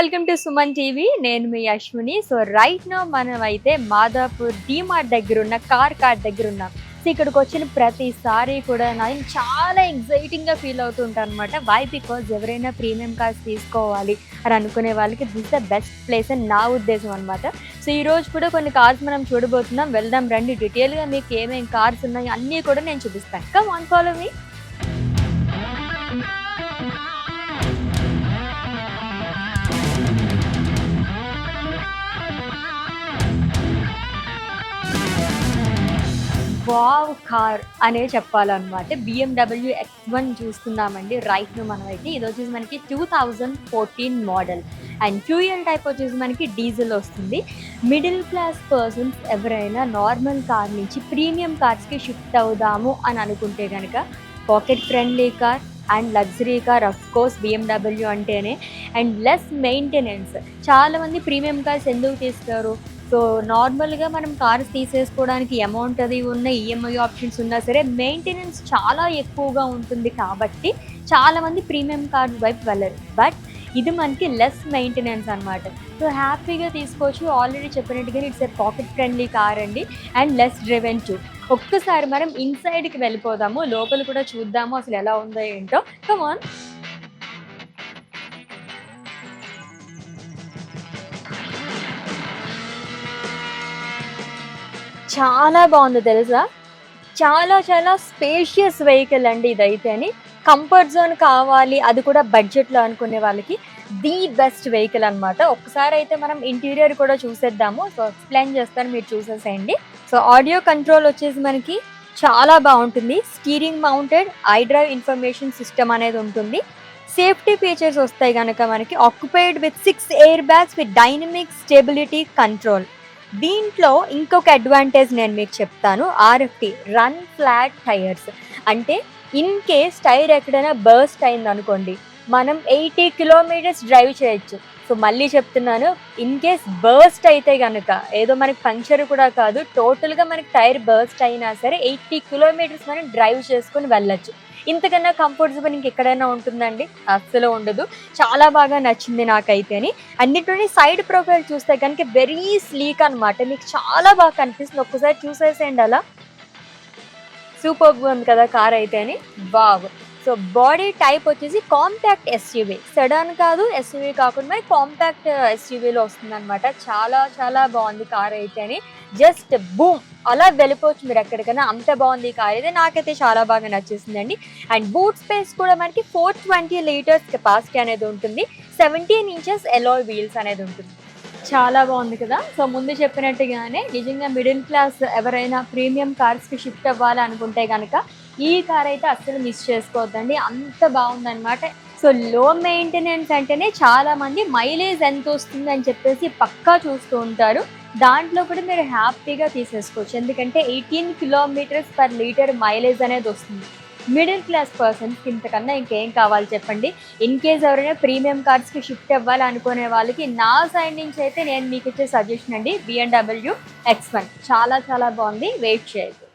Welcome to Suman TV. నేను మీ Ashwini. So right now మనం అయితే మాదాపూర్ డీమార్ట్ దగ్గర ఉన్న కార్ దగ్గర ఉన్నాం. సో ఇక్కడికి వచ్చిన ప్రతిసారి కూడా నేను చాలా ఎగ్జైటింగ్గా ఫీల్ అవుతుంటాను అనమాట. వై బికాజ్ ఎవరైనా ప్రీమియం కార్స్ తీసుకోవాలి అని అనుకునే వాళ్ళకి దిస్ ద బెస్ట్ ప్లేస్ అని నా ఉద్దేశం అనమాట. సో ఈ రోజు కూడా కొన్ని కార్స్ మనం చూడబోతున్నాం. వెళ్దాం రండి. డీటెయిల్గా మీకు ఏమేమి కార్స్ ఉన్నాయి అన్నీ కూడా నేను చూపిస్తాను. Come on, follow me. Wow car అనే చెప్పాలన్నమాట. BMW X1 చూస్తున్నామండి రైట్ ను. మనం అయితే ఇది వచ్చేసి మనకి 2014 మోడల్ అండ్ ఫ్యూయల్ టైప్ వచ్చేసి మనకి డీజిల్ వస్తుంది. మిడిల్ క్లాస్ పర్సన్స్ ఎవరైనా నార్మల్ కార్ నుంచి ప్రీమియం కార్స్కి షిఫ్ట్ అవుదాము అని అనుకుంటే కనుక pocket friendly car and luxury car of course BMW అంటేనే. And less maintenance. చాలామంది ప్రీమియం కార్స్ ఎందుకు తీస్తారు? సో నార్మల్గా మనం కార్స్ తీసేసుకోవడానికి అమౌంట్ అది ఉన్న ఈఎంఐ ఆప్షన్స్ ఉన్నా సరే మెయింటెనెన్స్ చాలా ఎక్కువగా ఉంటుంది కాబట్టి చాలామంది ప్రీమియం కార్స్ వైపు వెళ్ళరు. బట్ ఇది మనకి లెస్ మెయింటెనెన్స్ అనమాట. సో హ్యాపీగా తీసుకోవచ్చు. ఆల్రెడీ చెప్పినట్టుగా it's a pocket friendly car అండి అండ్ లెస్ డ్రివెన్ టూ. ఒక్కసారి మనం ఇన్సైడ్కి వెళ్ళిపోదాము, లోపల కూడా చూద్దాము అసలు ఎలా ఉందో ఏంటో. Come on. చాలా బాగుంది తెలుసా. చాలా చాలా స్పేషియస్ వెహికల్ అండి ఇదైతే. అని కంఫర్ట్ జోన్ కావాలి అది కూడా బడ్జెట్లో అనుకునే వాళ్ళకి ది బెస్ట్ వెహికల్ అనమాట. ఒక్కసారి అయితే మనం ఇంటీరియర్ కూడా చూసేద్దాము. సో ఎక్స్ప్లెయిన్ చేస్తాను, మీరు చూసేసేయండి. సో ఆడియో కంట్రోల్ వచ్చేసి మనకి చాలా బాగుంటుంది. Steering mounted iDrive information system అనేది ఉంటుంది. సేఫ్టీ ఫీచర్స్ వస్తాయి కనుక మనకి occupied with 6 air bags with dynamic stability control. దీంట్లో ఇంకొక అడ్వాంటేజ్ నేను మీకు చెప్తాను. RFT run flat tyres. అంటే ఇన్ కేస్ టైర్ ఎక్కడైనా బర్స్ట్ అయింది అనుకోండి, మనం 80 కిలోమీటర్స్ డ్రైవ్ చేయొచ్చు. సో మళ్ళీ చెప్తున్నాను, ఇన్ కేస్ బర్స్ట్ అయితే కనుక ఏదో మనకి పంక్చర్ కూడా కాదు, టోటల్గా మనకి టైర్ బర్స్ట్ అయినా సరే 80 కిలోమీటర్స్ మనం డ్రైవ్ చేసుకుని వెళ్ళొచ్చు. ఇంతకన్నా కంఫర్టబుల్ ఇంకెక్కడైనా ఉంటుందండి? అస్సలు ఉండదు. చాలా బాగా నచ్చింది నాకైతే. అని అన్నింటినీ సైడ్ ప్రొఫైల్ చూస్తే కనుక వెరీ స్లీక్ అనమాట. మీకు చాలా బాగా కనిపిస్తుంది. ఒక్కసారి చూసేసేయండి అలా. సూపర్గా ఉంది కదా కార్ అయితే. అని వావ్. సో బాడీ టైప్ వచ్చేసి కాంపాక్ట్ SUV. సెడాన్ కాదు, SUV కాకుండా కాంపాక్ట్ SUVలో వస్తుంది అనమాట. చాలా చాలా బాగుంది కార్ అయితే. అని జస్ట్ బూమ్ అలా వెళ్ళిపోవచ్చు మీరు ఎక్కడికైనా, అంత బాగుంది ఈ కార్ అయితే. నాకైతే చాలా బాగా నచ్చేసిందండి. అండ్ బూట్ స్పేస్ కూడా మనకి 420 లీటర్స్ కెపాసిటీ అనేది ఉంటుంది. 17 ఇంచెస్ ఎలాయ్ వీల్స్ అనేది ఉంటుంది. చాలా బాగుంది కదా. సో ముందు చెప్పినట్టుగానే నిజంగా మిడిల్ క్లాస్ ఎవరైనా ప్రీమియం కార్స్కి షిఫ్ట్ అవ్వాలి అనుకుంటే కనుక ఈ కార్ అయితే అస్సలు మిస్ చేసుకోవద్దండి. అంత బాగుందన్నమాట. సో లో మెయింటెనెన్స్ అంటేనే చాలా మంది మైలేజ్ ఎంత వస్తుంది అని చెప్పేసి పక్కా చూస్తూ ఉంటారు. దాంట్లో కూడా మీరు హ్యాపీగా తీసేసుకోవచ్చు. ఎందుకంటే 18 కిలోమీటర్స్ పర్ లీటర్ మైలేజ్ అనేది వస్తుంది. మిడిల్ క్లాస్ పర్సన్స్కి ఇంతకన్నా ఇంకేం కావాలి చెప్పండి. ఇన్ కేస్ ఎవరైనా ప్రీమియం కార్స్కి షిఫ్ట్ అవ్వాలి అనుకునే వాళ్ళకి నా సైడ్ నుంచి అయితే నేను మీకు ఇచ్చే సజెషన్ అండి BMW X1. చాలా చాలా బాగుంది. వెయిట్ చేయదు.